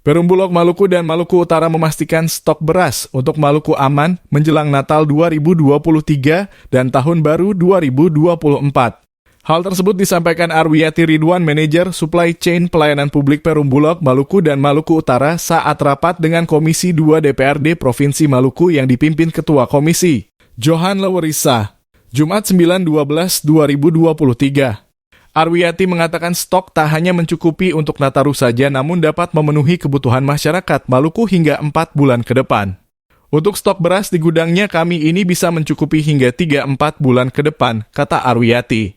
Perum Bulog Maluku dan Maluku Utara memastikan stok beras untuk Maluku aman menjelang Natal 2023 dan Tahun Baru 2024. Hal tersebut disampaikan Arwiyati Ridwan, Manajer Supply Chain Pelayanan Publik Perum Bulog Maluku dan Maluku Utara saat rapat dengan Komisi 2 DPRD Provinsi Maluku yang dipimpin Ketua Komisi, Johan Lewerisa, Jumat 9/12/2023. Arwiyati mengatakan stok tak hanya mencukupi untuk Nataru saja, namun dapat memenuhi kebutuhan masyarakat Maluku hingga 4 bulan ke depan. Untuk stok beras di gudangnya kami ini bisa mencukupi hingga 3-4 bulan ke depan, kata Arwiyati.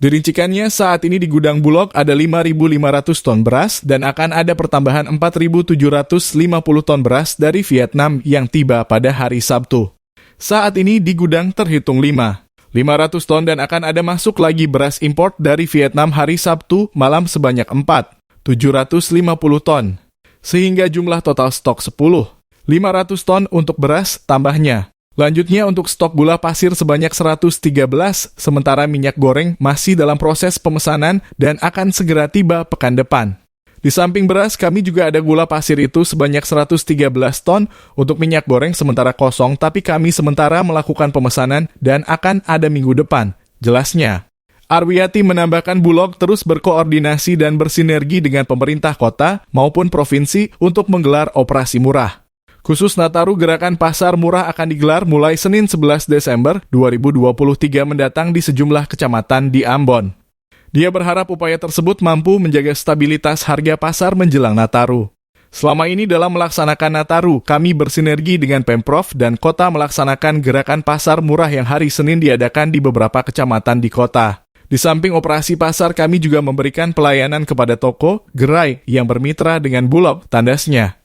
Dirincikannya saat ini di gudang Bulog ada 5.500 ton beras dan akan ada pertambahan 4.750 ton beras dari Vietnam yang tiba pada hari Sabtu. Saat ini di gudang terhitung 500 ton dan akan ada masuk lagi beras import dari Vietnam hari Sabtu malam sebanyak 750 ton. Sehingga jumlah total stok 500 ton untuk beras tambahnya. Lanjutnya untuk stok gula pasir sebanyak 113, sementara minyak goreng masih dalam proses pemesanan dan akan segera tiba pekan depan. Di samping beras, kami juga ada gula pasir itu sebanyak 113 ton untuk minyak goreng sementara kosong, tapi kami sementara melakukan pemesanan dan akan ada minggu depan, jelasnya. Arwiyati menambahkan Bulog terus berkoordinasi dan bersinergi dengan pemerintah kota maupun provinsi untuk menggelar operasi murah. Khusus Nataru, gerakan pasar murah akan digelar mulai Senin 11 Desember 2023 mendatang di sejumlah kecamatan di Ambon. Dia berharap upaya tersebut mampu menjaga stabilitas harga pasar menjelang Nataru. Selama ini dalam melaksanakan Nataru, kami bersinergi dengan Pemprov dan kota melaksanakan gerakan pasar murah yang hari Senin diadakan di beberapa kecamatan di kota. Di samping operasi pasar, kami juga memberikan pelayanan kepada toko, gerai yang bermitra dengan Bulog, tandasnya.